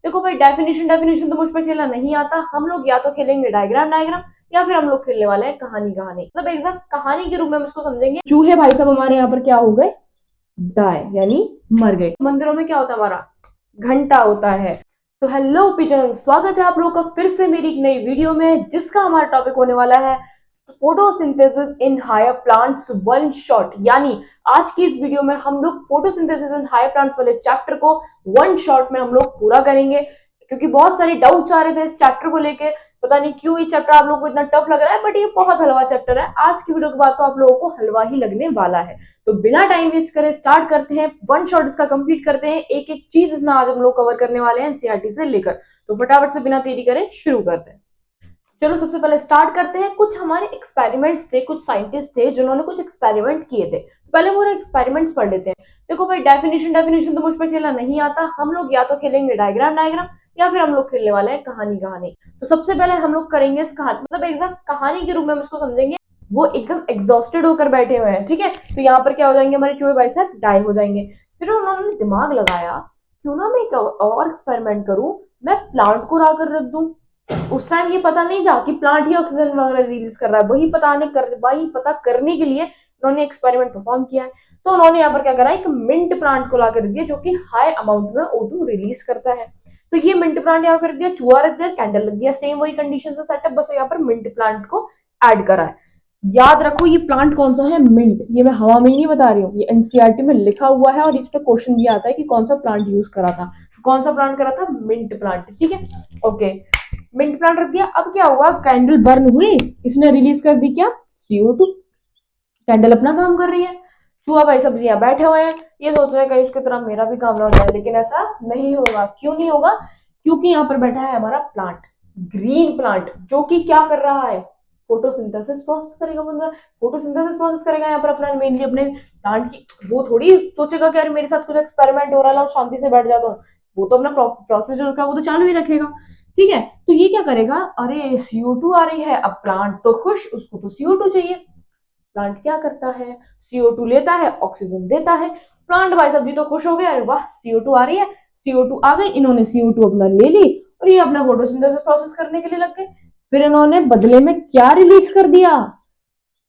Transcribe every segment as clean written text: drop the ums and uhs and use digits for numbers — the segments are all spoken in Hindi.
देखो भाई, डेफिनेशन डेफिनेशन तो मुझ पे खेलना नहीं आता। हम लोग या तो खेलेंगे डायग्राम डायग्राम, या फिर हम लोग खेलने वाले हैं कहानी कहानी। मतलब एग्जैक्ट कहानी के रूप में हम इसको समझेंगे। चूहे भाई साहब हमारे यहाँ पर क्या हो गए, डाय यानी मर गए। मंदिरों में क्या होता है, हमारा घंटा होता है। तो हेलो पिजन, स्वागत है आप लोगों का फिर से मेरी एक नई वीडियो में, जिसका हमारा टॉपिक होने वाला है photosynthesis in higher plants one shot. यानी आज की इस वीडियो में हम लोग फोटोसिंथेसिस इन हायर प्लांट्स वाले चैप्टर को वन शॉट में हम लोग पूरा करेंगे। क्योंकि बहुत सारे डाउट्स आ रहे थे इस चैप्टर को लेके, पता नहीं क्यों ये चैप्टर आप लोगों को इतना टफ लग रहा है, बट ये बहुत हलवा चैप्टर है। आज की वीडियो के बाद तो आप लोगों को हलवा ही लगने वाला है। तो बिना टाइम वेस्ट करे स्टार्ट करते हैं, वन शॉट इसका कंप्लीट करते हैं। एक एक चीज इसमें आज हम लोग कवर करने वाले हैं एनसीईआरटी से लेकर। तो फटाफट से बिना देरी करे शुरू करते हैं। चलो सबसे पहले स्टार्ट करते हैं। कुछ हमारे एक्सपेरिमेंट्स थे, कुछ साइंटिस्ट थे जिन्होंने कुछ एक्सपेरिमेंट किए थे। तो पहले वो एक्सपेरिमेंट्स पढ़ लेते हैं। देखो भाई, डेफिनेशन डेफिनेशन तो मुझ पर खेलना नहीं आता। हम लोग या तो खेलेंगे डायग्राम डायग्राम, या फिर हम लोग खेलने वाले हैं कहानी कहानी। तो सबसे पहले हम लोग करेंगे इस कहानी, मतलब एग्जैक्ट कहानी के रूप में हम इसको समझेंगे। वो एकदम एग्जॉस्टेड होकर बैठे हुए हैं, ठीक है। तो यहाँ पर क्या हो जाएंगे, हमारे चूहे भाई साहब डाई हो जाएंगे। फिर उन्होंने दिमाग लगाया, क्यों ना मैं एक और एक्सपेरिमेंट करूं, मैं प्लांट को ला कर रख दूं। उस टाइम ये पता नहीं था कि प्लांट ही ऑक्सीजन वगैरह रिलीज कर रहा है। वही पता करने के लिए उन्होंने एक्सपेरिमेंट परफॉर्म किया है। तो उन्होंने यहाँ पर क्या करा, एक मिंट प्लांट को ला कर दिया, जो कि हाई अमाउंट में O2 रिलीज करता है। तो ये मिंट प्लांट यहाँ पर रख दिया, चूहा रख दिया, कैंडल लग दिया। सेम वही कंडीशन से सेटअप, बस यहाँ पर मिंट प्लांट को ऐड करा है। याद रखो ये प्लांट कौन सा है, मिंट। ये मैं हवा में ही नहीं बता रही हूँ, ये एनसीईआरटी में लिखा हुआ है और इस पर क्वेश्चन भी आता है कि कौन सा प्लांट यूज करा था। कौन सा प्लांट करा था, मिंट प्लांट, ठीक है। ओके, मिंट प्लांट रख दिया। अब क्या हुआ, कैंडल बर्न हुई, इसने रिलीज कर दी क्या, CO2। कैंडल अपना काम कर रही है, चूहा भाई सब यहाँ बैठे हुए हैं। ये सोच रहे हैं कहीं उसकी तरह मेरा भी काम ना हो जाए, लेकिन ऐसा नहीं होगा। क्यों नहीं होगा, क्योंकि यहाँ पर बैठा है हमारा प्लांट, ग्रीन प्लांट, जो कि क्या कर रहा है, फोटोसिंथेसिस प्रोसेस करेगा। बंदा फोटोसिंथेसिस प्रोसेस करेगा यहाँ पर अपना, मेनली अपने प्लांट की। वो थोड़ी सोचेगा कि यार मेरे साथ कुछ एक्सपेरिमेंट हो रहा है और शांति से बैठ जाता हूँ। वो तो अपना प्रोसेस जो है वो तो चालू ही रखेगा, ठीक है। तो ये क्या करेगा, अरे CO2 आ रही है, अब प्लांट तो खुश, उसको तो CO2 चाहिए। प्लांट क्या करता है, CO2 लेता है, ऑक्सीजन देता है। प्लांट भाई साहब जी तो खुश हो गए, वाह CO2 आ रही है, CO2 आ गई। इन्होंने CO2 अपना ले ली और ये अपना फोटोसिंथेसिस प्रोसेस करने के लिए लग गए। फिर इन्होंने बदले में क्या रिलीज कर दिया,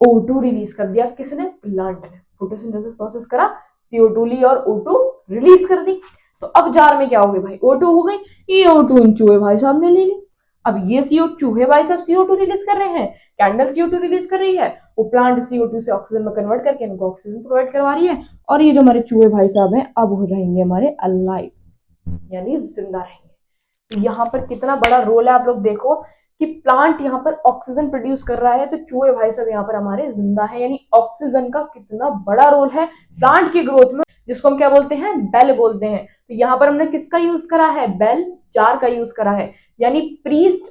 O2 रिलीज कर दिया। किसने, प्लांट ने। फोटोसिंथेसिस प्रोसेस करा, CO2 ली और O2 रिलीज कर दी। तो अब जार में क्या हो गई भाई, O2 हो गई। ये O2 इन चूहे भाई साहब ने ले ली। अब ये CO2 चूहे भाई साहब CO2 रिलीज कर रहे हैं, कैंडल CO2 रिलीज कर रही है, वो प्लांट CO2 से ऑक्सीजन में कन्वर्ट करके इनको ऑक्सीजन प्रोवाइड करवा रही है। और ये जो हमारे चूहे भाई साहब हैं, अब हो रहेंगे हमारे अलाइव, यानी जिंदा रहेंगे। यहाँ पर कितना बड़ा रोल है, आप लोग देखो कि प्लांट यहाँ पर ऑक्सीजन प्रोड्यूस कर रहा है, तो चूहे भाई साहब यहाँ पर हमारे जिंदा है। यानी ऑक्सीजन का कितना बड़ा रोल है प्लांट की ग्रोथ में, जिसको हम क्या बोलते हैं, बेल बोलते हैं। तो यहाँ पर हमने किसका यूज करा है, बेल जार का यूज करा है। यानी प्रीस्ट,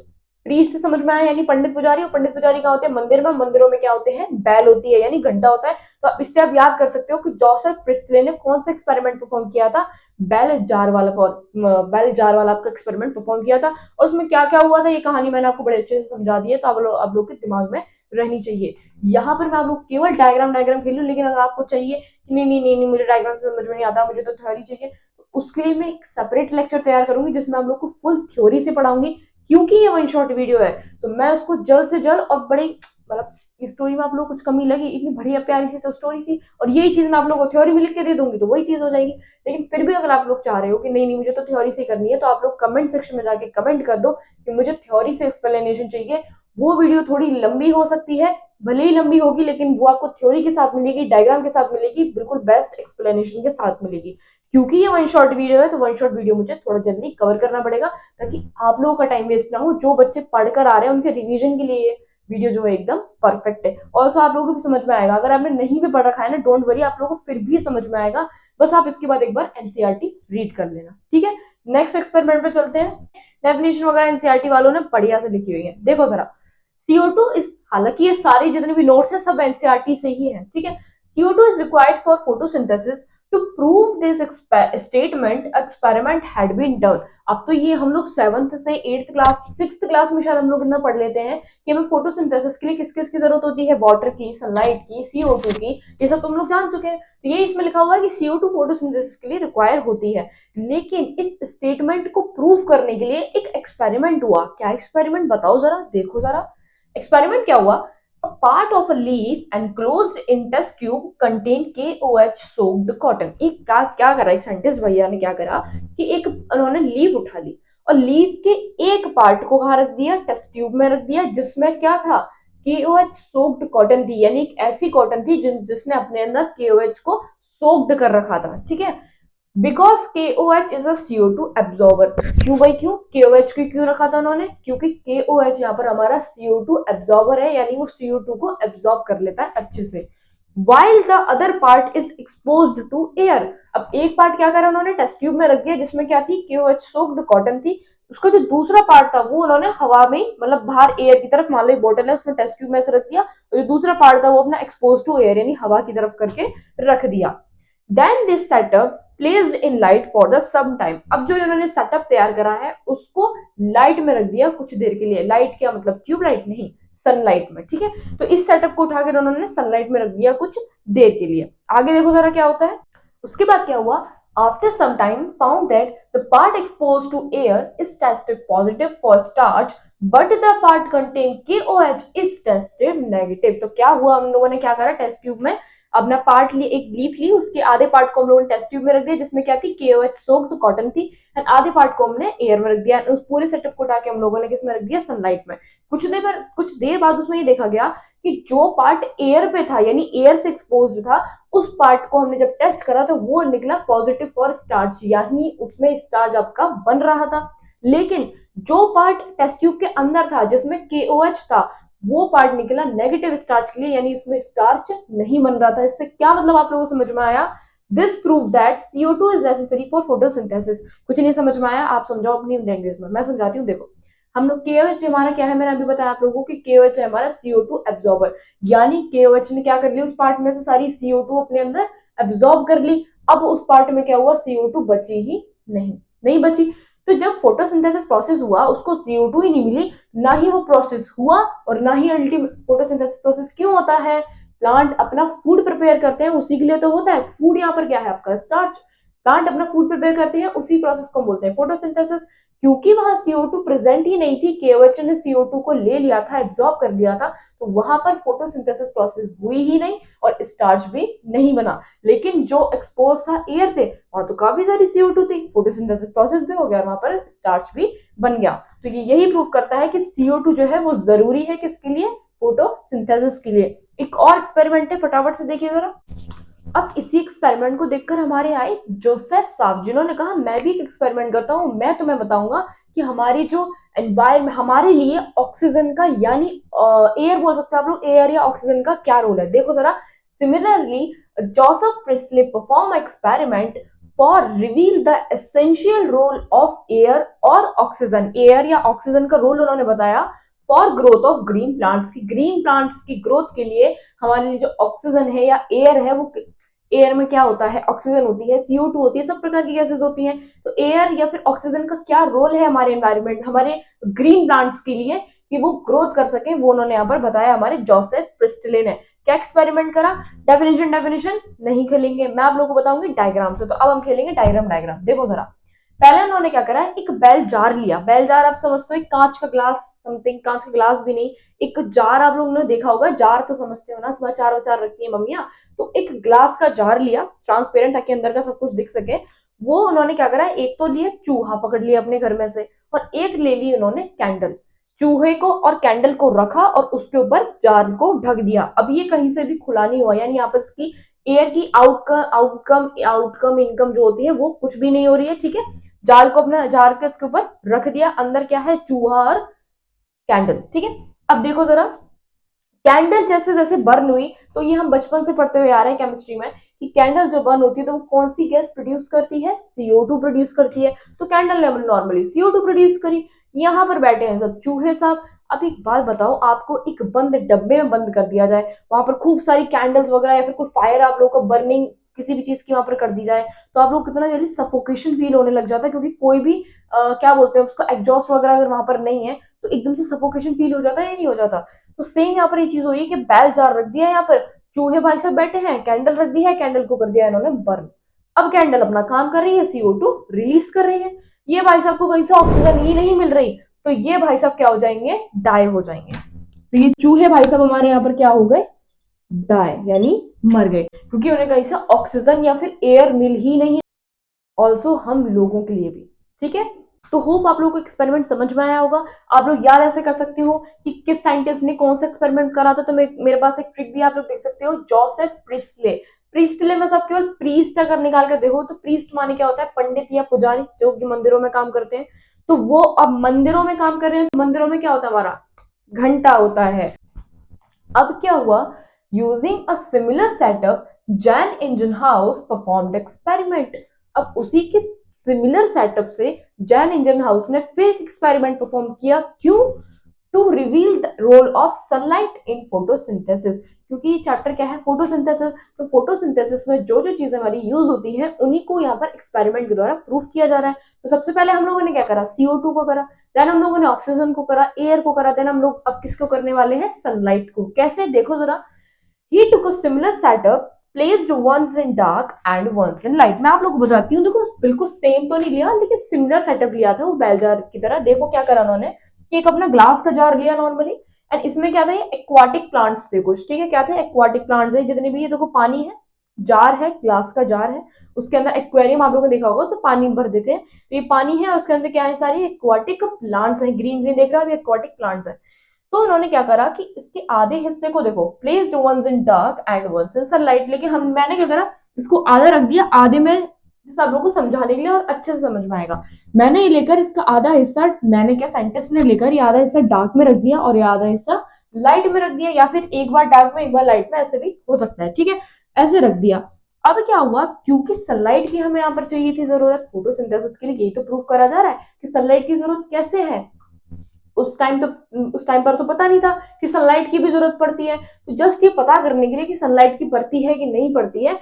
प्रीस्ट समझ में आया, यानी पंडित पुजारी। और पंडित पुजारी कहाँ होते हैं, मंदिर में। मंदिरों में क्या होते हैं, बैल होती है, यानी घंटा होता है। तो इससे आप याद कर सकते हो कि जोसेफ प्रिस्टले ने कौन सा एक्सपेरिमेंट परफॉर्म किया था, बेल जार वाला आपका एक्सपेरिमेंट परफॉर्म किया था। और उसमें क्या क्या हुआ था, ये कहानी मैंने आपको बड़े अच्छे से समझा दी है, तो आप लोग के दिमाग में रहनी चाहिए। यहाँ पर मैं आप लोग केवल डायग्राम डायग्राम खेलूं, लेकिन अगर आपको चाहिए कि नहीं मुझे डायग्राम समझ में नहीं आता, मुझे तो थ्योरी चाहिए, तो उसके लिए मैं एक सेपरेट लेक्चर तैयार करूंगी, जिसमें आप लोग को फुल थ्योरी से पढ़ाऊंगी। क्योंकि ये वन शॉट वीडियो है, तो मैं उसको जल्द से जल्द और बड़े, मतलब इस स्टोरी में आप लोग कुछ कमी लगी, इतनी बढ़िया प्यारी सी तो स्टोरी थी, और यही चीज मैं आप लोगों को थ्योरी में लिख के दे दूंगी, तो वही चीज हो जाएगी। लेकिन फिर भी अगर आप लोग चाह रहे हो कि नहीं मुझे तो थ्योरी से करनी है, तो आप लोग कमेंट सेक्शन में जाके कमेंट कर दो कि मुझे थ्योरी से एक्सप्लेनेशन चाहिए। वो वीडियो थोड़ी लंबी हो सकती है, भले ही लंबी होगी, लेकिन वो आपको थ्योरी के साथ मिलेगी, डायग्राम के साथ मिलेगी, बिल्कुल बेस्ट एक्सप्लेनेशन के साथ मिलेगी। क्योंकि ये वन शॉट वीडियो है, तो वन शॉट वीडियो मुझे थोड़ा जल्दी कवर करना पड़ेगा, ताकि आप लोगों का टाइम वेस्ट ना हो। जो बच्चे पढ़कर आ रहे हैं उनके रिवीजन के लिए वीडियो जो है एकदम परफेक्ट है। ऑल्सो आप लोगों को भी समझ में आएगा, अगर आपने नहीं भी पढ़ रखा है ना, डोंट वरी, आप लोगों को फिर भी समझ में आएगा। बस आप इसके बाद एक बार एनसीईआरटी रीड कर लेना, ठीक है। नेक्स्ट एक्सपेरिमेंट पे चलते हैं। डेफिनेशन वगैरह एनसीईआरटी वालों ने बढ़िया से लिखी हुई है, देखो जरा। CO2 इस, हालांकि ये सारे जितने भी नोट्स हैं सब एनसीईआरटी से ही है, ठीक है। CO2 is required for photosynthesis to prove this statement experiment had been done. अब तो ये हम लोग 7th से 8th क्लास 6th क्लास में शायद हम लोग इतना पढ़ लेते हैं कि हमें फोटोसिंथेसिस के लिए किस किस की जरूरत होती है, वाटर की, सनलाइट की, CO2 की, ये सब तो हम लोग जान चुके हैं। तो ये इसमें लिखा हुआ है कि CO2 फोटोसिंथेसिस के लिए रिक्वायर होती है। लेकिन इस स्टेटमेंट को प्रूव करने के लिए एक एक्सपेरिमेंट हुआ। क्या एक्सपेरिमेंट बताओ जरा, देखो जरा एक्सपेरिमेंट क्या हुआ। A part of a leaf enclosed in test tube contain KOH soaked cotton। एक क्या करा एक साइंटिस्ट भैया ने, क्या करा कि एक उन्होंने लीफ उठा ली और लीफ के एक पार्ट को कहाँ रख दिया, टेस्ट ट्यूब में रख दिया, जिसमें क्या था, KOH सोक्ड कॉटन थी, यानी एक ऐसी कॉटन थी जिसने अपने अंदर KOH को सोक्ड कर रखा था। ठीक है, because KOH is a CO2 absorber. क्यों भाई, क्यों KOH को क्यों रखा था उन्होंने, क्योंकि KOH यहाँ पर हमारा CO2 एब्जॉर्बर है, यानी वो CO2 को एब्जॉर्ब कर लेता है अच्छे से। while the other part is exposed to air। अब एक पार्ट क्या करा उन्होंने, टेस्ट ट्यूब में रख दिया, जिसमें क्या थी, KOH सोक्ड कॉटन थी। उसका जो दूसरा पार्ट था वो उन्होंने हवा में, मतलब बाहर एयर की तरफ, मान लो बोतल है उसमें टेस्ट ट्यूब में से रख दिया, और जो दूसरा पार्ट था वो अपना एक्सपोज टू एयर यानी हवा की तरफ करके रख दिया। Then this setup placed in light for the some time. अब जो इन्होंने सेटअप तैयार करा है उसको लाइट में रख दिया कुछ देर के लिए। लाइट क्या मतलब, ट्यूब लाइट नहीं, सनलाइट में। ठीक है, तो इस सेटअप को उठाकर उन्होंने सनलाइट में रख दिया कुछ देर के लिए। आगे देखो जरा क्या होता है। उसके बाद क्या हुआ, after some time found that the part expose to air is tested positive for starch but the part contain KOH is tested negative. तो क्या हुआ, हम लोगों ने क्या करा, टेस्ट ट्यूब में अपना पार्ट ली, एक लीफ ली, उसके आधे पार्ट को हम लोगों ने टेस्ट ट्यूब में रख दिया, जिसमें क्या थी, KOH सोक्ड कॉटन थी, एंड आधे पार्ट को हमने एयर में रख दिया। उस पूरे सेटअप को उठा के हम लोगों ने किस में रख दिया, सनलाइट में। कुछ देर बाद उसमें ये देखा गया कि जो पार्ट एयर पे था, यानी एयर से एक्सपोज्ड था, उस पार्ट को हमने जब टेस्ट करा तो वो निकला पॉजिटिव फॉर स्टार्च, यानी उसमें स्टार्च आपका बन रहा था। लेकिन जो पार्ट टेस्ट ट्यूब के अंदर था जिसमें KOH था, वो पार्ट निकला नेगेटिव स्टार्च के लिए, यानी उसमें स्टार्च नहीं बन रहा था। इससे क्या मतलब आप लोगों को समझ में आया, this prove that CO2 is necessary for photosynthesis. कुछ नहीं समझ में आया, आप समझाओ अपनी लैंग्वेज में, मैं समझाती हूँ। देखो हम लोग KOH हमारा क्या है, मैंने अभी बताया आप लोगों को कि KOH है हमारा CO2 एब्जॉर्बर, यानी KOH ने क्या कर लिया, उस पार्ट में से सारी CO2 अपने अंदर एब्जॉर्ब कर ली। अब उस पार्ट में क्या हुआ, CO2 बची ही नहीं बची। तो जब फोटोसिंथेसिस प्रोसेस हुआ उसको CO2 ही नहीं मिली, ना ही वो प्रोसेस हुआ, और ना ही अल्टीमेट फोटोसिंथेसिस प्रोसेस क्यों होता है, प्लांट अपना फूड प्रिपेयर करते हैं उसी के लिए तो होता है। फूड यहाँ पर क्या है आपका, स्टार्च। प्लांट अपना फूड प्रिपेयर करते हैं, उसी प्रोसेस को बोलते हैं फोटोसिंथेसिस। क्योंकि वहां CO2 प्रेजेंट ही नहीं थी, KOH ने CO2 को ले लिया था, एब्जॉर्ब कर लिया था, तो वहां पर फोटोसिंथेसिस प्रोसेस हुई ही नहीं और स्टार्च भी नहीं बना। लेकिन जो एक्सपोज था एयर थे, वहां तो काफी सारी CO2 थी, फोटोसिंथेसिस प्रोसेस भी हो गया, वहां पर स्टार्च भी बन गया। तो ये यही प्रूव करता है कि CO2 जो है वो जरूरी है किसके लिए, फोटोसिंथेसिस के लिए। एक और एक्सपेरिमेंट है, फटाफट से देखिए जरा। अब इसी एक्सपेरिमेंट को देखकर हमारे आए जोसेफ साहब, जिन्होंने कहा मैं भी एक एक्सपेरिमेंट करता हूं, मैं तुम्हें बताऊंगा कि हमारी जो एनवायरमेंट, हमारे लिए ऑक्सीजन का, यानी एयर बोल सकते हो आप लोग, एयर या ऑक्सीजन का क्या रोल है। देखो जरा, similarly Joseph Priestley perform experiment for reveal the essential role of air और ऑक्सीजन। एयर या ऑक्सीजन का रोल उन्होंने बताया for growth of green plants की, ग्रीन प्लांट्स की ग्रोथ के लिए हमारे लिए जो ऑक्सीजन है या एयर है, वो एयर में क्या होता है, ऑक्सीजन होती है, CO2 होती है, सब प्रकार की गैसेस होती हैं। तो एयर या फिर ऑक्सीजन का क्या रोल है हमारे एनवायरमेंट, हमारे ग्रीन प्लांट्स के लिए, कि वो ग्रोथ कर सके, वो उन्होंने यहाँ पर बताया हमारे जोसेफ प्रिस्टले ने। क्या एक्सपेरिमेंट करा, डेफिनेशन नहीं खेलेंगे, मैं आप लोगों को बताऊंगी डायग्राम से। तो अब हम खेलेंगे डायग्राम। देखो जरा, पहले उन्होंने क्या करा, एक बेल जार लिया। बेल जार आप समझते हो, एक कांच का ग्लास, समथिंग, कांच का ग्लास भी नहीं, एक जार, आप लोगों ने देखा होगा, जार तो समझते हो ना, इसमें अचार वचार रखती है मम्मियां। तो एक ग्लास का जार लिया, ट्रांसपेरेंट, ताकि अंदर का सब कुछ दिख सके। वो उन्होंने क्या करा, एक तो लिया चूहा, पकड़ लिया अपने घर में से, और एक ले ली उन्होंने कैंडल। चूहे को और कैंडल को रखा और उसके ऊपर जार को ढक दिया। अब ये कहीं से भी खुला नहीं हुआ, यानी यहाँ पर इसकी एयर की आउटकम इनकम जो होती है वो कुछ भी नहीं हो रही है। ठीक है, जार को अपना, जार के इसके ऊपर रख दिया, अंदर क्या है, चूहा और कैंडल। ठीक है, अब देखो जरा, कैंडल जैसे जैसे बर्न हुई, तो ये हम बचपन से पढ़ते हुए आ रहे हैं केमिस्ट्री में कि कैंडल जो बर्न होती है तो वो कौन सी गैस प्रोड्यूस करती है, CO2 प्रोड्यूस करती है। तो कैंडल ने नॉर्मली CO2 प्रोड्यूस करी। यहाँ पर बैठे हैं सब चूहे साहब। अब एक बात बताओ, आपको एक बंद डब्बे में बंद कर दिया जाए, वहां पर खूब सारी कैंडल्स वगैरह या फिर कोई फायर आप लोगों को बर्निंग किसी भी चीज की वहां पर कर दी जाए तो आप लोग कितना जल्दी सफोकेशन फील होने लग जाता है, क्योंकि कोई भी क्या बोलते हैं उसको एग्जॉस्ट वगैरह अगर वहां पर नहीं है तो एकदम से सफोकेशन फील हो जाता है या नहीं हो जाता। तो सेम यहाँ पर ये चीज हो रही है कि बैल जार रख दिया है, यहाँ पर चूहे भाई साहब बैठे हैं, कैंडल रख दी है, कैंडल को कर दिया इन्होंने बर्न। अब कैंडल अपना काम कर रही है, CO2 रिलीज कर रही है, ये भाई साहब को कहीं से ऑक्सीजन ही नहीं मिल रही, तो ये भाई साहब क्या हो जाएंगे, डाई हो जाएंगे। तो ये चूहे भाई साहब हमारे यहाँ पर क्या हो गए, डाई यानी मर गए, क्योंकि उन्हें कहीं से ऑक्सीजन या फिर एयर मिल ही नहीं, ऑल्सो हम लोगों के लिए भी। ठीक है, तो होप आप लोगों को एक्सपेरिमेंट समझ में आया होगा। आप लोग याद ऐसे कर सकते हो कि किस साइंटिस्ट ने कौन सा एक्सपेरिमेंट करा था, तो मेरे पास एक ट्रिक भी आप लोग देख सकते हो, जोसेफ प्रिस्टले। प्रिस्टले में सब केवल प्रीस्ट अगर निकाल कर देखो तो प्रीस्ट माने क्या होता है, पंडित या पुजारी जो कि मंदिरों में काम करते हैं। तो वो अब मंदिरों में काम कर रहे हैं, तो मंदिरों में क्या होता है, हमारा घंटा होता है। अब क्या हुआ, using a similar setup Jain engine house performed experiment. अब उसी के सिमिलर सेटअप से जैन इंजन हाउस ने फिर एक्सपेरिमेंट परफॉर्म किया, क्यों, to reveal the role of sunlight in photosynthesis. क्योंकि ये चैप्टर क्या है, फोटोसिंथेसिस। तो फोटोसिंथेसिस में जो जो चीजें हमारी यूज होती हैं उन्हीं को यहाँ पर एक्सपेरिमेंट के द्वारा प्रूव किया जा रहा है। तो सबसे पहले हम लोगों ने क्या करा, CO2 को करा, देन हम लोगों ने ऑक्सीजन को करा, एयर को करा, देन हम लोग अब किसको करने वाले हैं, सनलाइट को। कैसे, देखो जरा, he took a similar setup placed once in dark and once in light. मैं आप लोगों को बताती हूँ, देखो बिल्कुल सेम तो नहीं लिया लेकिन सिमिलर सेटअप लिया था वो बेल जार की तरह। देखो क्या करा उन्होंने, एक अपना ग्लास का जार लिया नॉर्मली, एंड इसमें क्या था, ये एक्वाटिक प्लांट्स थे कुछ, ठीक है, क्या थे, एक्वाटिक प्लांट्स है जितने भी। ये देखो पानी है, जार है, ग्लास का जार है, उसके अंदर एक्वेरियम आप लोगों ने देखा होगा, तो पानी भर देते हैं, तो ये पानी है, उसके अंदर क्या है, सारी एक्वाटिक प्लांट्स है, ग्रीन ग्रीन देख रहा है, एक्वाटिक प्लांट्स है। तो उन्होंने क्या करा कि इसके आधे हिस्से को देखो, placed once in dark and once in sunlight, लेकिन मैंने क्या करा, इसको आधा रख दिया, आधे में सब लोगों को समझाने के लिए और अच्छे से समझ में आएगा। मैंने ये लेकर इसका आधा हिस्सा, मैंने क्या, साइंटिस्ट ने लेकर ये आधा हिस्सा डार्क में रख दिया और ये आधा हिस्सा लाइट में रख दिया, या फिर एक बार डार्क में एक बार लाइट में, ऐसे भी हो सकता है, ठीक है, ऐसे रख दिया। अब क्या हुआ, क्योंकि सनलाइट की हमें यहाँ पर चाहिए थी जरूरत फोटोसिंथेसिस के लिए, यही तो प्रूव करा जा रहा है कि सनलाइट की जरूरत कैसे है। उस टाइम पर तो पता नहीं था कि सनलाइट की भी जरूरत पड़ती है, तो जस्ट ये पता करने के लिए कि सनलाइट की पड़ती है कि नहीं पड़ती है,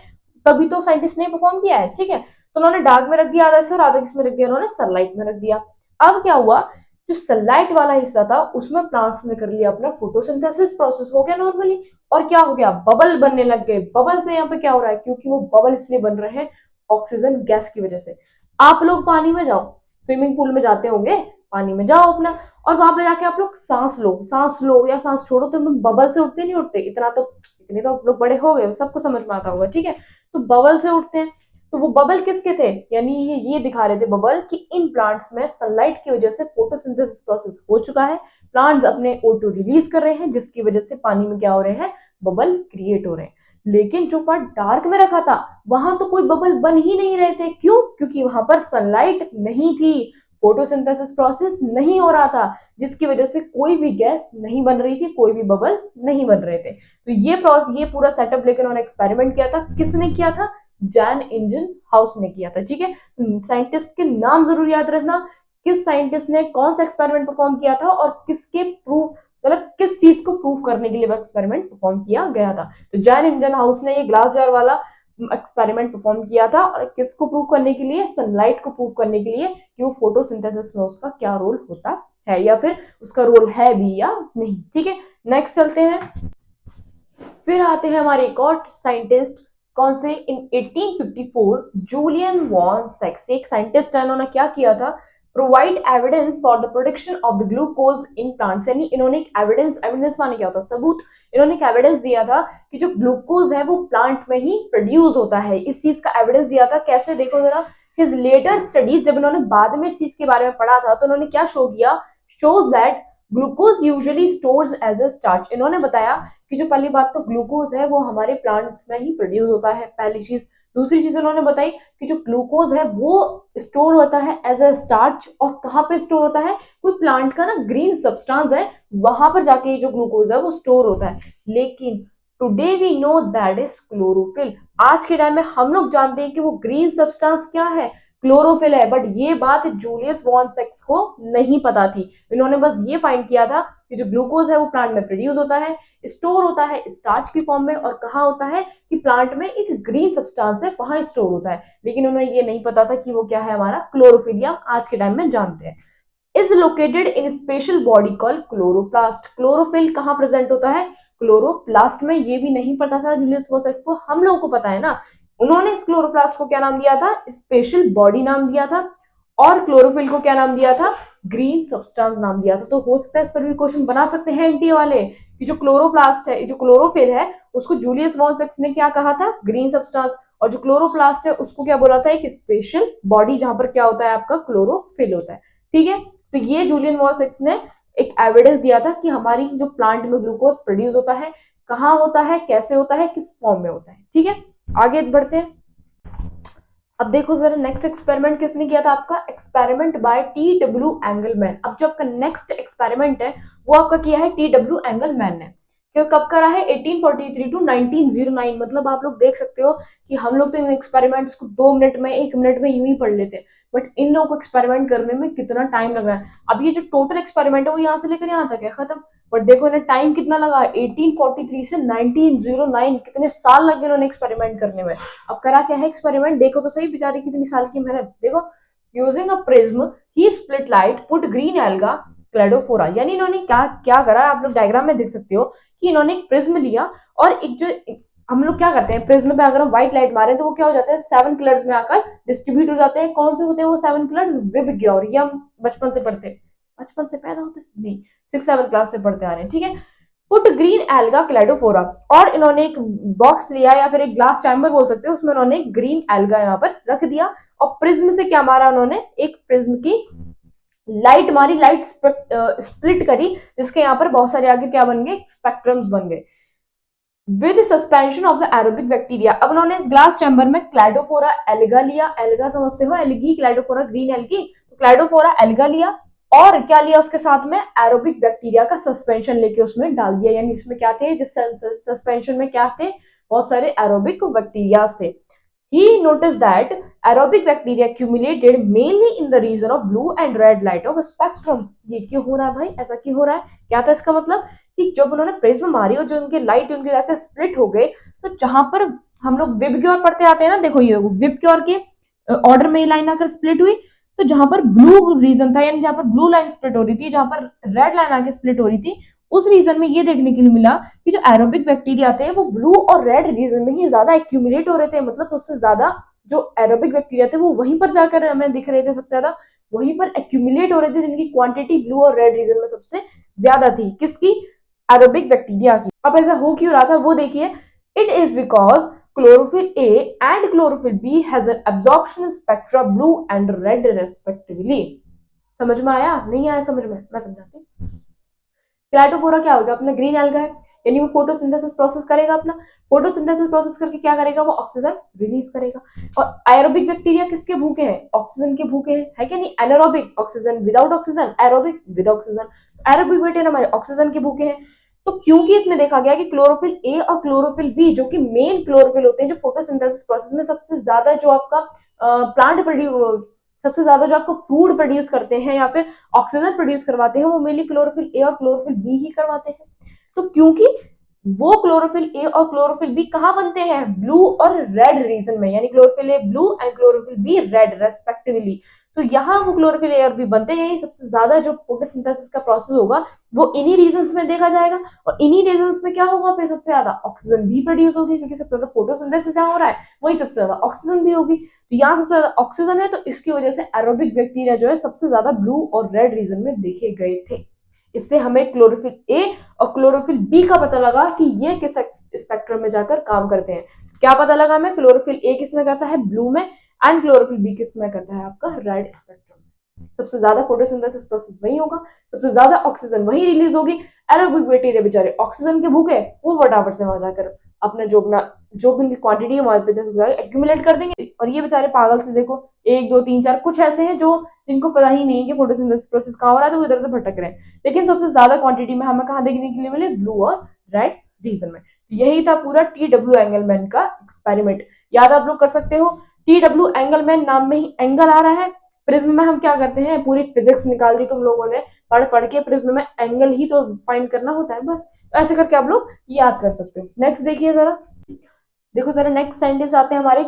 तभी तो साइंटिस्ट ने परफॉर्म किया है, ठीक है। तो उन्होंने डार्क में रख दिया आधा हिस्सा और आधा किसमें रख दिया, उन्होंने सनलाइट में रख दिया। अब क्या हुआ, जो सनलाइट वाला हिस्सा था उसमें प्लांट्स ने कर लिया अपना फोटोसिंथेसिस प्रोसेस, हो गया नॉर्मली, और क्या हो गया, बबल बनने लग गए। बबल से यहाँ पे क्या हो रहा है, क्योंकि वो बबल इसलिए बन रहे हैं ऑक्सीजन गैस की वजह से। आप लोग पानी में जाओ, स्विमिंग पूल में जाते होंगे, पानी में जाओ अपना, और वहां पे जाके आप लोग सांस लो या सांस छोड़ो, तो तुम बबल से उठते नहीं उठते, इतने तो आप लोग बड़े हो गए, सबको समझ में आता होगा, ठीक है। तो बबल से उठते हैं, तो वो बबल किसके थे, यानी ये दिखा रहे थे बबल कि इन प्लांट्स में सनलाइट की वजह से फोटोसिंथेसिस प्रोसेस हो चुका है, प्लांट्स अपने O2 रिलीज कर रहे हैं, जिसकी वजह से पानी में क्या हो रहे हैं, बबल क्रिएट हो रहे हैं। लेकिन जो पार्ट डार्क में रखा था वहां तो कोई बबल बन ही नहीं रहे थे, क्यों, क्योंकि वहां पर सनलाइट नहीं थी, फोटोसिंथेसिस प्रोसेस नहीं हो रहा था, जिसकी वजह से कोई भी गैस नहीं बन रही थी, कोई भी बबल नहीं बन रहे थे। तो ये पूरा सेटअप लेकर उन्होंने एक्सपेरिमेंट किया था, किसने किया था, जैन इंजन हाउस ने किया था, ठीक है। साइंटिस्ट के नाम जरूर याद रखना, किस साइंटिस्ट ने कौन सा एक्सपेरिमेंट परफॉर्म किया था और किसके प्रूफ, मतलब किस चीज को प्रूव करने के लिए वो एक्सपेरिमेंट परफॉर्म किया गया था। तो जैन इंजन हाउस ने ये ग्लास जार वाला एक्सपेरिमेंट परफॉर्म किया था, और किसको प्रूव करने के लिए, सनलाइट को प्रूव करने के लिए कि वो फोटोसिंथेसिस में उसका क्या रोल होता है, या फिर उसका रोल है भी या नहीं, ठीक है। नेक्स्ट चलते हैं, फिर आते हैं हमारे एक और साइंटिस्ट, कौन से, इन 1854 जूलियन वॉन सेक्स, एक साइंटिस्ट है, उन्होंने क्या किया था, provide evidence for the production of the glucose in plants, यानी इन्होंने एक एविडेंस माने क्या होता है, सबूत, इन्होंने एक एविडेंस दिया था कि जो ग्लूकोज है वो प्लांट में ही प्रोड्यूस होता है, इस चीज का एविडेंस दिया था। कैसे, देखो जरा, हिज लेटर स्टडीज, जब इन्होंने बाद में इस चीज के बारे में पढ़ा था तो उन्होंने क्या शो किया, shows that glucose usually stores as a starch, इन्होंने बताया कि जो पहली बात तो ग्लूकोज है वो हमारे प्लांट्स में ही प्रोड्यूस होता है, पहली चीज। दूसरी चीज उन्होंने बताई कि जो ग्लूकोज है वो स्टोर होता है एज अ स्टार्च, और कहाँ पे स्टोर होता है, कोई प्लांट का ना ग्रीन सब्सटेंस है वहां पर जाके जो ग्लूकोज है वो स्टोर होता है। लेकिन today we know that is chlorophyll, आज के टाइम में हम लोग जानते हैं कि वो ग्रीन सब्सटेंस क्या है, क्लोरोफिल है। बट ये बात जूलियस वॉन सेक्स को नहीं पता थी, इन्होंने बस ये फाइंड किया था कि जो ग्लूकोज है वो प्लांट में प्रोड्यूस होता है, स्टोर होता है स्टार्च की फॉर्म में, और कहाँ होता है कि प्लांट में एक ग्रीन सब्सटेंस है वहां स्टोर होता है। लेकिन उन्हें ये नहीं पता था कि वो क्या है, हमारा क्लोरोफिल, या आज के टाइम में जानते हैं। Is located in special body call chloroplast. Chlorophyll कहाँ प्रेजेंट होता है, क्लोरोप्लास्ट में। ये भी नहीं पता था जूलियस वोसेक्स को, हम लोगों को पता है ना। उन्होंने इस क्लोरोप्लास्ट को क्या नाम दिया था, स्पेशल बॉडी नाम दिया था, और क्लोरोफिल को क्या नाम दिया था, ग्रीन सब्सटेंस नाम दिया था। तो हो सकता है इस पर भी क्वेश्चन बना सकते हैं एनटीए वाले कि जो क्लोरोप्लास्ट है, जो क्लोरोफिल है, उसको जूलियस वोसेक्स ने क्या कहा था, ग्रीन सब्सटेंस, और जो क्लोरोप्लास्ट है उसको क्या बोला था, एक स्पेशल बॉडी जहां पर क्या होता है आपका क्लोरोफिल होता है। ठीक है, तो ये जूलियन वॉसेक्स ने एक एविडेंस दिया था कि हमारी जो प्लांट में ग्लूकोज प्रोड्यूस होता है, कहाँ होता है, कैसे होता है, किस फॉर्म में होता है। ठीक है, आगे बढ़ते हैं। अब देखो जरा नेक्स्ट एक्सपेरिमेंट किसने किया था, आपका एक्सपेरिमेंट बाय टी.डब्ल्यू. एंगलमैन। अब जो आपका नेक्स्ट एक्सपेरिमेंट है वो आपका किया है टी.डब्ल्यू. एंगलमैन ने। क्यों, कब करा है, 1843 टू 1909। मतलब आप लोग देख सकते हो कि हम लोग तो इन एक्सपेरिमेंट्स को 2 मिनट में, 1 मिनट में यूं ही पढ़ लेते हैं, बट इन लोगों को एक्सपेरिमेंट करने में कितना टाइम लग रहा है। अब ये जो टोटल एक्सपेरिमेंट है वो यहाँ से लेकर यहाँ तक है खत्म, बट देखो इन्हें टाइम कितना लगा, 1843 से 1909, कितने साल लगे उन्होंने एक्सपेरिमेंट करने में। अब करा क्या है एक्सपेरिमेंट, देखो तो सही बेचारे कितनी साल की मेहनत। देखो, using a prism he split light put green alga Cladophora. यानी इन्होंने क्या क्या करा, आप लोग डायग्राम में देख सकते हो कि इन्होंने एक प्रिज्म लिया, और एक जो हम लोग क्या करते हैं, प्रिज्म पे अगर हम व्हाइट लाइट मारे तो वो क्या हो जाता है, 7 कलर्स में आकर डिस्ट्रीब्यूट हो जाते हैं। कौन से होते हैं वो 7 कलर्स, विबग्योर। ये हम बचपन से पढ़ते हैं, बचपन से पैदा होते नहीं, 6-7 क्लास से पढ़ते आ रहे हैं। ठीक है, पुट ग्रीन एल्गा क्लेडोफोरा, और इन्होंने एक बॉक्स लिया या फिर एक ग्लास चैम्बर बोल सकते हो, उसमें उन्होंने ग्रीन एल्गा यहाँ पर रख दिया, और प्रिज्म से क्या मारा उन्होंने, एक प्रिज्म की लाइट मारी, लाइट स्प्लिट करी, जिसके यहाँ पर बहुत सारे आगे क्या बन गए, स्पेक्ट्रम्स बन गए with suspension of the aerobic bacteria. अब उन्होंने इस ग्लास चैम्बर में क्लैडोफोरा एल्गा लिया, एल्गा समझते हो, एल्गी, क्लैडोफोरा ग्रीन एल्गी, तो क्लैडोफोरा एल्गा लिया, और क्या लिया उसके साथ में, एरोबिक बैक्टीरिया का सस्पेंशन लेके उसमें डाल दिया। यानी इसमें क्या थे, जिस सस्पेंशन में क्या थे, बहुत सारे एरोबिक बैक्टीरिया थे। He noticed that aerobic bacteria accumulated mainly in the region of blue and red light of spectrum। ये क्यों हो रहा है भाई, ऐसा क्यों हो रहा है, क्या था इसका मतलब कि जब उन्होंने प्रिज्म मारी और जो उनके लाइट उनके जाकर स्प्लिट हो गए, तो जहां पर हम लोग विबग्योर पढ़ते आते हैं ना, देखो ये विबग्योर के ऑर्डर में ये लाइन आकर स्प्लिट हुई, तो जहां पर ब्लू रीजन था, यानी जहां पर ब्लू लाइन स्प्लिट हो रही थी, जहां पर रेड लाइन आके स्प्लिट हो रही थी, उस रीजन में ये देखने के लिए मिला कि जो एरोबिक बैक्टीरिया थे वो ब्लू और रेड रीजन में ही ज्यादा एक्यूमुलेट हो रहे थे। मतलब उससे ज्यादा जो एरोबिक बैक्टीरिया थे वो वहीं पर जाकर हमें दिख रहे थे, सबसे ज्यादा वहीं पर एक्यूमुलेट हो रहे थे, जिनकी क्वांटिटी ब्लू और रेड रीजन में सबसे ज्यादा थी। किसकी, एरोबिक बैक्टीरिया की। अब ऐसा हो क्यों रहा था वो देखिए, it is because chlorophyll A and chlorophyll B has an absorption spectra blue and red respectively. समझ में आया, नहीं आया समझ में, मैं समझाती हूँ। क्लैडोफोरा क्या होगा, अपना ग्रीन एल्गा है, यानी वो फोटोसिंथेसिस प्रोसेस करेगा, अपना फोटोसिंथेसिस प्रोसेस करके क्या करेगा, वो ऑक्सीजन रिलीज करेगा। और एरोबिक बैक्टीरिया किसके भूखे हैं, ऑक्सीजन के भूखे हैं, है क्या नहीं, anaerobic oxygen without oxygen, aerobic with oxygen. Aerobic bacteria हमारे ऑक्सीजन के भूखे हैं। तो क्योंकि इसमें देखा गया कि क्लोरोफिल ए और क्लोरोफिल बी, जो कि मेन क्लोरोफिल होते हैं, जो फोटोसिंथेसिस प्रोसेस में सबसे ज्यादा जो आपका प्लांट प्रोड्यूस, सबसे ज्यादा जो आपको फूड प्रोड्यूस करते हैं या फिर ऑक्सीजन प्रोड्यूस करवाते हैं, वो मेनली क्लोरोफिल ए और क्लोरोफिल बी ही करवाते हैं। तो क्योंकि वो क्लोरोफिल ए और क्लोरोफिल बी कहाँ बनते हैं, ब्लू और रेड रीजन में, यानी chlorophyll A blue and chlorophyll B red respectively. तो यहाँ वो क्लोरोफिल ए और बी बनते हैं, सबसे ज्यादा जो फोटोसिंथेसिस का प्रोसेस होगा वो इन्हीं रीजन्स में देखा जाएगा, और इन्हीं रीजन्स में क्या होगा, फिर सबसे ज्यादा ऑक्सीजन भी प्रोड्यूस होगी, क्योंकि सबसे ज्यादा फोटोसिंथेसिस जहाँ हो रहा है वही सबसे ज्यादा ऑक्सीजन भी होगी। तो यहाँ सबसे ज्यादा ऑक्सीजन है, तो इसकी वजह से एरोबिक बैक्टीरिया जो है सबसे ज्यादा ब्लू और रेड रीजन में देखे गए थे। इससे हमें क्लोरोफिल ए और क्लोरोफिल बी का पता लगा कि ये किस स्पेक्ट्रम में जाकर काम करते हैं। क्या पता लगा हमें, क्लोरोफिल ए किस में करता है, ब्लू में, एंड क्लोरोफिल बी किस में करता है, आपका रेड स्पेक्ट्रम में। सबसे ज्यादा फोटोसिंथेसिस प्रोसेस वही होगा, सबसे ज्यादा ऑक्सीजन वही रिलीज होगी। एरोबिक बैक्टीरिया बेचारे ऑक्सीजन के भूखे, वो फटाफट से वहां जाकर अपना जो भी उनकी क्वांटिटी है वहां पे एक्यूमुलेट कर देंगे। और ये बेचारे पागल से देखो, 1 2 3 4 कुछ ऐसे हैं जो जिनको पता ही नहीं है कि फोटोसिंथेसिस प्रोसेस कहाँ हो रहा है, तो वो इधर उधर भटक रहे हैं। लेकिन सबसे ज्यादा क्वांटिटी में हमें कहाँ देखने के लिए मिले, ब्लू और रेड रीजन में। यही था पूरा टी.डब्ल्यू. एंगलमैन का एक्सपेरिमेंट। याद आप लोग कर सकते हो, टी.डब्ल्यू. एंगलमैन नाम में ही एंगल आ रहा है, प्रिज्म में हम क्या करते हैं, पूरी फिजिक्स निकाल दी तुम लोगों ने, पढ़ पढ़ के प्रिज्म में एंगल ही तो फाइंड करना होता है बस। ऐसे करके आप लोग याद कर सकते हो। नेक्स्ट देखिए जरा, देखो जरा नेक्स्ट सेंटेंस आते हैं हमारे,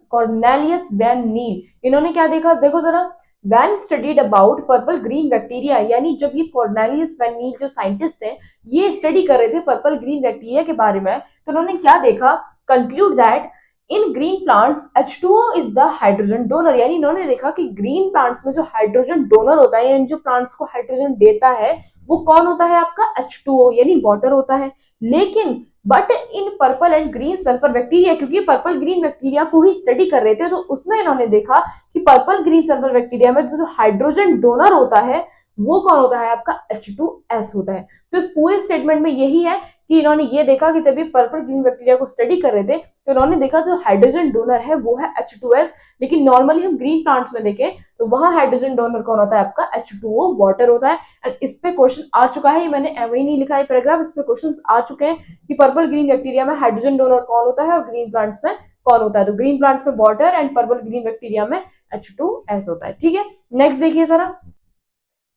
कॉर्नेलियस वैन नील। इन्होंने क्या देखा, देखो जरा, when studied about purple green bacteria, यानी जब ये कॉर्नेलियस वैन नील जो साइंटिस्ट हैं, ये स्टडी कर रहे थे पर्पल ग्रीन बैक्टीरिया के बारे में, तो उन्होंने क्या देखा, conclude that in green plants H2O is the hydrogen donor, यानी इन्होंने देखा कि ग्रीन प्लांट्स में जो हाइड्रोजन डोनर होता है, यानी जो प्लांट्स को हाइड्रोजन देता है, वो कौन होता है आपका, H2O यानी वाटर होता है। लेकिन but in purple and green sulphur bacteria, क्योंकि पर्पल ग्रीन बैक्टीरिया को ही स्टडी कर रहे थे, तो उसमें इन्होंने देखा कि पर्पल ग्रीन सल्फर बैक्टीरिया में जो हाइड्रोजन डोनर होता है वो कौन होता है आपका, H2S होता है। तो इस पूरे स्टेटमेंट में यही है कि इन्होंने ये देखा कि जब ये पर्पल ग्रीन बैक्टीरिया को स्टडी कर रहे थे, तो इन्होंने देखा जो हाइड्रोजन डोनर है वो है H2S, लेकिन नॉर्मली हम ग्रीन प्लांट्स में देखें तो वहां हाइड्रोजन डोनर कौन होता है आपका, H2O वाटर होता है। एंड इस पे क्वेश्चन आ चुका है, ये मैंने एवं ही नहीं लिखा है पैराग्राफ, इस पे क्वेश्चन आ चुके हैं कि पर्पल ग्रीन बैक्टीरिया में हाइड्रोजन डोनर कौन होता है और ग्रीन प्लांट्स में कौन होता है। तो ग्रीन प्लांट्स में water and purple green bacteria में H2S होता है। ठीक है, नेक्स्ट देखिए जरा,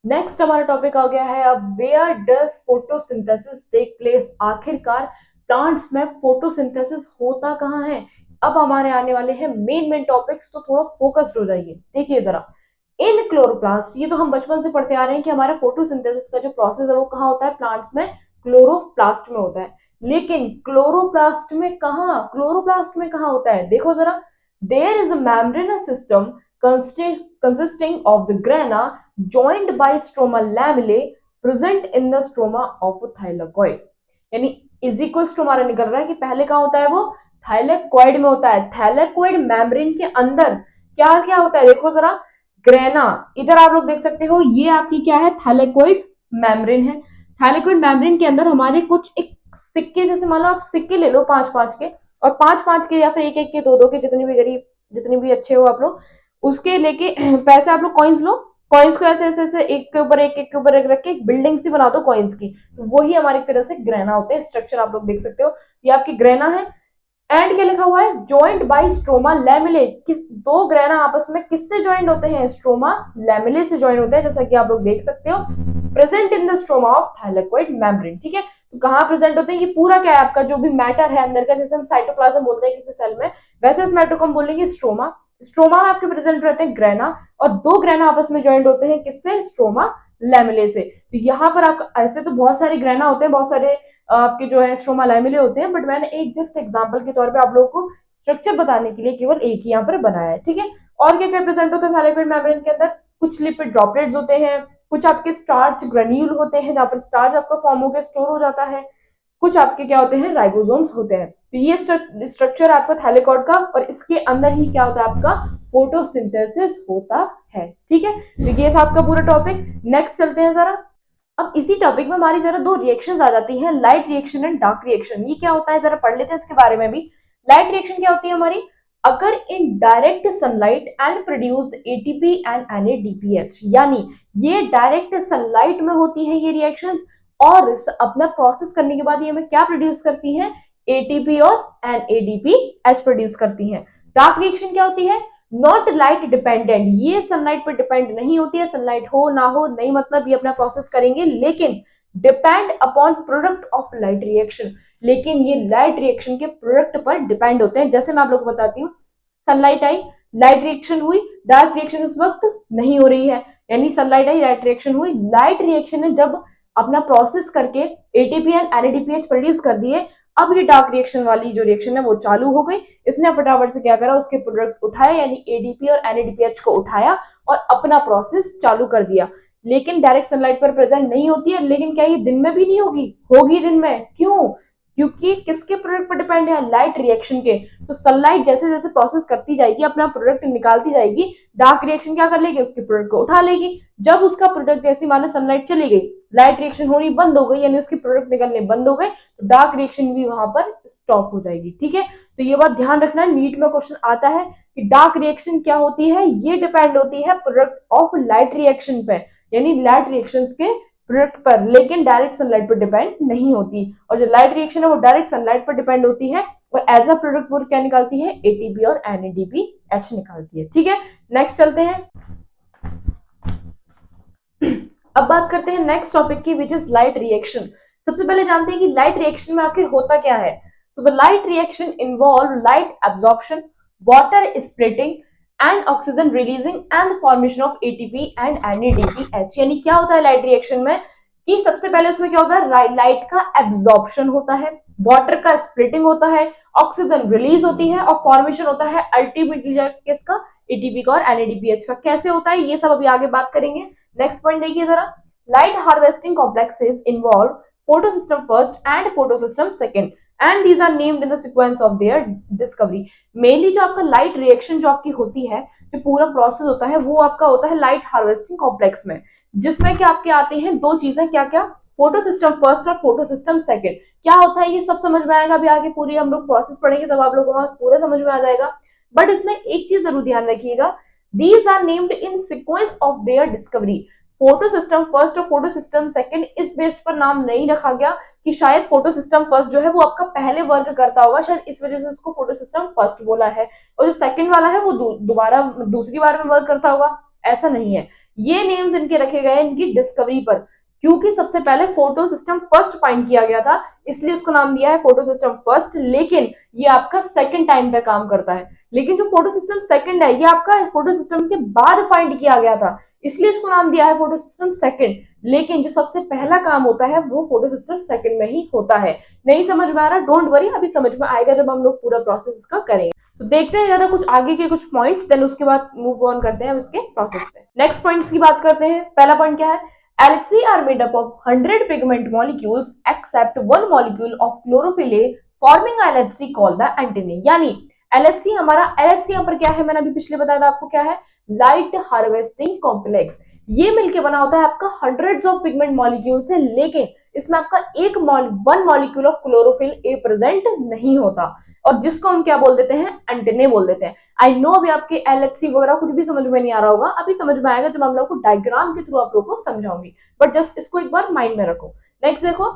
नेक्स्ट हमारा टॉपिक आ गया है अब, where does photosynthesis take place, आखिरकार प्लांट्स में फोटोसिंथेसिस होता कहाँ है। अब हमारे आने वाले हैं मेन टॉपिक्स, तो थोड़ा फोकस्ड हो जाइए। देखिए जरा, इन क्लोरोप्लास्ट, ये तो हम बचपन से पढ़ते आ रहे हैं कि हमारा फोटोसिंथेसिस का जो प्रोसेस है वो कहाँ होता है, प्लांट्स में क्लोरोप्लास्ट में होता है। लेकिन क्लोरोप्लास्ट में कहाँ, क्लोरोप्लास्ट में कहाँ होता है, देखो जरा, there is a membranous system consisting of the grana joined by stroma lamellae present in the stroma of a thylakoid, यानी इज इक्वल्स टू हमारा निकल रहा है कि पहले कहाँ होता है वो, थाइलेकोइड में होता है। थाइलेकोइड मेम्ब्रेन के अंदर क्या क्या होता है, देखो जरा, ग्रेना, इधर आप लोग देख सकते हो, ये आपकी क्या है, थाइलेकोइड मेम्ब्रेन है। थाइलेकोइड मेम्ब्रेन के अंदर हमारे कुछ एक सिक्के, जैसे मान लो आप सिक्के ले लो 5-5 के, और 5-5 के या फिर 1-1 के, 2-2 के, जितने भी गरीब, जितने भी अच्छे हो आप लोग, उसके लेके पैसे आप लोग कॉइन्स लो, कॉइन्स को ऐसे ऐसे ऐसे एक के ऊपर एक, एक के ऊपर एक रख के एक बिल्डिंग सी बना दो कॉइन्स की, तो वही हमारी तरह से ग्रेना होते हैं। स्ट्रक्चर आप लोग देख सकते हो, ये आपकी ग्रेना है। एंड क्या लिखा हुआ है, जॉइंट बाय स्ट्रोमा लैमेले, किस दो ग्रेना आपस में किससे ज्वाइंट होते हैं, स्ट्रोमा लैमेले से ज्वाइंट होते हैं, जैसा कि आप लोग देख सकते हो, present in the stroma of thylakoid membrane. ठीक है, तो कहाँ प्रेजेंट होते हैं, ये पूरा क्या है आपका जो भी मैटर है अंदर का, जैसे हम साइटोप्लाज्म बोलते हैं किसी सेल में, वैसे इस मैटर को हम बोलेंगे स्ट्रोमा। स्ट्रोमा में आपके प्रेजेंट रहते हैं ग्रेना, और दो ग्रेना आपस में ज्वाइंट होते हैं किससे, स्ट्रोमा लैमेले से। तो यहाँ पर आप ऐसे तो बहुत सारे ग्रेना होते हैं, बहुत सारे आपके जो है स्ट्रोमा लैमेले होते हैं, बट मैंने एक जस्ट एग्जांपल के तौर पे आप लोगों को स्ट्रक्चर बताने के लिए केवल एक ही यहाँ पर बनाया है। ठीक है, और क्या क्या प्रेजेंट होता है थाइलेकोइड मेम्ब्रेन के अंदर, कुछ लिपिड ड्रॉपलेट्स होते हैं, कुछ आपके स्टार्च ग्रेन्यूल होते हैं जहाँ पर स्टार्च आपका फॉर्म होकर स्टोर हो जाता है, कुछ आपके क्या होते हैं, राइबोसोम्स होते हैं। तो ये स्ट्रक्चर आपका थाइलेकोइड का, और इसके अंदर ही क्या होता है आपका, फोटोसिंथेसिस होता है। ठीक है, तो ये था आपका पूरा टॉपिक। नेक्स्ट चलते हैं जरा, अब इसी टॉपिक में हमारी जरा दो रिएक्शंस आ जाती हैं, light reaction and dark reaction. ये क्या होता है जरा पढ़ लेते हैं इसके बारे में भी। लाइट रिएक्शन क्या होती है हमारी, अगर in direct sunlight and produce ATP and NADPH, यानी ये डायरेक्ट सनलाइट में होती है ये रिएक्शंस, और अपना प्रोसेस करने के बाद ये हमें क्या प्रोड्यूस करती है, एटीपी और NADPH प्रोड्यूस करती है। डार्क रिएक्शन क्या होती है, नॉट लाइट डिपेंडेंट, ये सनलाइट पर डिपेंड नहीं होती है, सनलाइट हो ना हो नहीं मतलब, ये अपना प्रोसेस करेंगे, लेकिन depend upon product of light reaction, लेकिन ये लाइट रिएक्शन के प्रोडक्ट पर डिपेंड होते हैं। जैसे मैं आप लोग को बताती हूँ, सनलाइट आई, लाइट रिएक्शन हुई, डार्क रिएक्शन उस वक्त नहीं हो रही है, यानी सनलाइट आई, लाइट रिएक्शन हुई, लाइट रिएक्शन ने जब अपना प्रोसेस करके एटीपी एंड NADPH प्रोड्यूस कर दिए, अब ये डार्क रिएक्शन वाली जो रिएक्शन है वो चालू हो गई, इसने फटाफट से क्या करा, उसके प्रोडक्ट उठाए, यानी एडीपी और NADPH को उठाया और अपना प्रोसेस चालू कर दिया। लेकिन डायरेक्ट सनलाइट पर प्रेजेंट नहीं होती है, लेकिन क्या ये दिन में भी नहीं होगी, होगी दिन में, क्यों, क्योंकि किसके प्रोडक्ट पर डिपेंड है, लाइट रिएक्शन के। तो सनलाइट जैसे जैसे प्रोसेस करती जाएगी, अपना प्रोडक्ट निकालती जाएगी, डार्क रिएक्शन क्या कर लेगी, उसके प्रोडक्ट को उठा लेगी। जब उसका प्रोडक्ट, जैसी मानो सनलाइट चली गई, लाइट रिएक्शन होनी बंद हो गई, यानी उसके प्रोडक्ट निकलने बंद हो गए, तो डार्क रिएक्शन भी वहां पर स्टॉप हो जाएगी। ठीक है, तो ये बात ध्यान रखना है, नीट में क्वेश्चन आता है कि डार्क रिएक्शन क्या होती है, ये डिपेंड होती है प्रोडक्ट ऑफ लाइट रिएक्शन पे, यानी लाइट रिएक्शंस के प्रोडक्ट पर, लेकिन डायरेक्ट सनलाइट पर डिपेंड नहीं होती। और जो लाइट रिएक्शन है वो डायरेक्ट सनलाइट पर डिपेंड होती है, और एज अ प्रोडक्ट वो क्या निकालती है, एटीपी और NADPH निकालती है। ठीक है, नेक्स्ट चलते हैं। अब बात करते हैं नेक्स्ट टॉपिक की, विच इज लाइट रिएक्शन। सबसे पहले जानते हैं कि लाइट रिएक्शन में आखिर होता क्या है। So the light reaction involve light absorption, water splitting and oxygen releasing and the formation of ATP and NADPH। यानी क्या होता है लाइट रिएक्शन में कि सबसे पहले उसमें क्या होता है, लाइट का एब्जॉर्प्शन होता है, वाटर का स्प्लिटिंग होता है, ऑक्सीजन रिलीज होती है और फॉर्मेशन होता है अल्टीमेटली किसका, एटीपी का और NADPH का। कैसे होता है ये सब अभी आगे बात करेंगे। नेक्स्ट पॉइंट देखिए जरा, light harvesting complexes involve photosystem first and photosystem second and these are named in the sequence of their discovery. Mainly जो आपका लाइट रिएक्शन जो आपकी होती है, जो पूरा प्रोसेस होता है वो आपका होता है लाइट हार्वेस्टिंग कॉम्प्लेक्स में, जिसमें क्या आपके आते हैं दो चीजें, क्या क्या, फोटो सिस्टम फर्स्ट और फोटो सिस्टम सेकंड। क्या होता है ये सब समझ में आएगा, अभी आगे पूरी हम लोग प्रोसेस पढ़ेंगे तब आप लोगों को पूरा समझ में आ जाएगा। बट इसमें एक चीज जरूर ध्यान रखिएगा, these are named in sequence of their discovery. Photo system first और फोटो सिस्टम सेकंड इस बेस्ड पर नाम नहीं रखा गया कि शायद फोटो सिस्टम फर्स्ट जो है वो आपका पहले वर्क करता होगा, शायद इस वजह से उसको फोटो सिस्टम फर्स्ट बोला है, और जो सेकंड वाला है वो दोबारा दूसरी बार में वर्क करता होगा, ऐसा नहीं है। ये नेम्स इनके रखे गए इनकी डिस्कवरी पर, क्योंकि सबसे पहले फोटो सिस्टम फर्स्ट फाइंड किया गया था, इसलिए उसको नाम दिया है फोटो सिस्टम फर्स्ट। लेकिन ये आपका सेकंड टाइम पे काम करता है। लेकिन जो फोटो सिस्टम सेकंड है ये आपका फोटो सिस्टम के बाद फाइंड किया गया था, इसलिए इसको नाम दिया है फोटो सिस्टम सेकंड। लेकिन जो सबसे पहला काम होता है वो फोटो सिस्टम सेकंड में ही होता है। नहीं समझ में आ रहा, डोंट वरी, अभी समझ में आएगा जब हम लोग पूरा प्रोसेस का करेंगे। तो देखते हैं जरा कुछ आगे के कुछ पॉइंट्स, देन उसके बाद मूव ऑन करते हैं इसके प्रोसेस पे। नेक्स्ट पॉइंट्स की बात करते हैं। पहला पॉइंट क्या है, LHC are made up of 100 pigment molecules except one molecule of chlorophyll A forming LHC called the antennae। यानी LHC हमारा, LHC यहाँ पर क्या है, मैंने अभी पिछले बताया था आपको क्या है, लाइट हार्वेस्टिंग कॉम्प्लेक्स। ये मिलके बना होता है आपका हंड्रेड्स ऑफ पिगमेंट मॉलिक्यूल से, लेकिन इसमें आपका one molecule of chlorophyll A present नहीं होता, और जिसको हम क्या बोल देते हैं, एंटेने बोल देते हैं। आई नो अभी आपके LHC वगैरह कुछ भी समझ में नहीं आ रहा होगा, अभी समझ में आएगा जब हम लोग को डायग्राम के थ्रू आप लोग को समझाऊंगी, बट जस्ट इसको एक बार माइंड में रखो। नेक्स्ट देखो,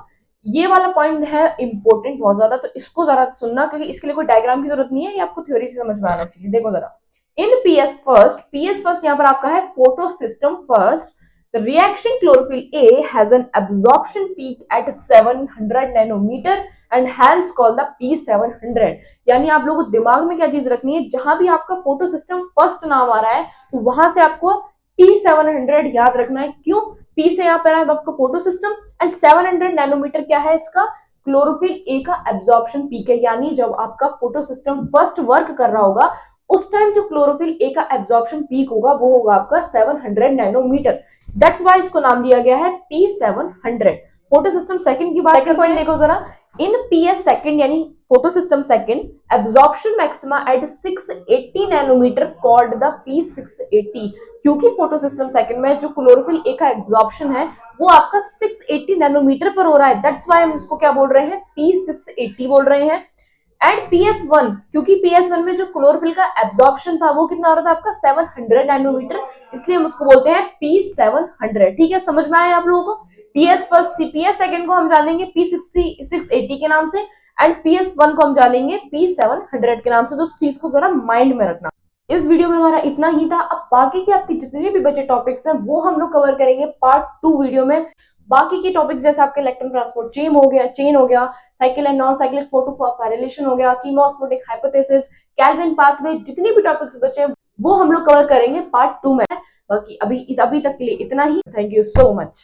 ये वाला पॉइंट है इंपॉर्टेंट बहुत ज्यादा, तो इसको जरा सुनना, क्योंकि इसके लिए कोई डायग्राम की जरूरत नहीं है, ये आपको थ्योरी से समझ में आना चाहिए। देखो जरा, इन PS फर्स्ट यहाँ पर आपका है photo system first, the reaction chlorophyll A has an absorption peak at 700 nanometer and hence called the P700। यानी आप लोगों को दिमाग में क्या चीज रखनी है, जहां भी आपका फोटो सिस्टम फर्स्ट नाम आ रहा है तो वहां से आपको P700 याद रखना है। क्यों, P से यहाँ पर है आपका फोटो सिस्टम एंड 700 नैनोमीटर क्या है इसका, क्लोरोफिल ए का एब्जॉर्प्शन पीक है। यानी जब आपका फोटो सिस्टम फर्स्ट वर्क कर रहा होगा उस टाइम जो क्लोरोफिल ए का एब्जॉर्प्शन पीक होगा वो होगा आपका 700 नैनोमीटर। दैट्स व्हाई इसको नाम दिया गया है P700। फोटो सिस्टम सेकंड की बात, सेकंड पॉइंट देखो जरा, इन PS सेकंड यानी photo system second absorption maxima at 680 nanometre called the P680। क्योंकि फोटो सिस्टम सेकंड में जो क्लोरोफिल ए का एब्जॉर्प्शन है वो आपका 680 नैनोमीटर पर हो रहा है, दैट्स व्हाई हम इसको क्या बोल रहे हैं, P680 बोल रहे हैं। एंड PS1, क्योंकि PS1 में जो क्लोरोफिल का एब्जॉर्प्शन था वो कितना हो रहा था आपका 700 नैनोमीटर, इसलिए हम उसको बोलते हैं P700। ठीक है, समझ में आया आप लोगों को। PS सेकंड को हम जानेंगे P680 के नाम से एंड PS1 को हम जानेंगे P700 के नाम से, तो उस चीज को जरा माइंड में रखना। इस वीडियो में हमारा इतना ही था। अब बाकी के आपके जितने भी बचे टॉपिक्स हैं वो हम लोग कवर करेंगे पार्ट 2 वीडियो में। बाकी के टॉपिक्स जैसे आपके इलेक्ट्रॉन ट्रांसपोर्ट चेन हो गया, cycle and non cyclic photophosphorylation हो गया, कीमोस्मोटिक हाइपोथेसिस, कैल्विन पाथवे, जितनी भी टॉपिक्स बचे वो हम लोग कवर करेंगे पार्ट 2 में। बाकी अभी तक के लिए इतना ही। Thank you so much.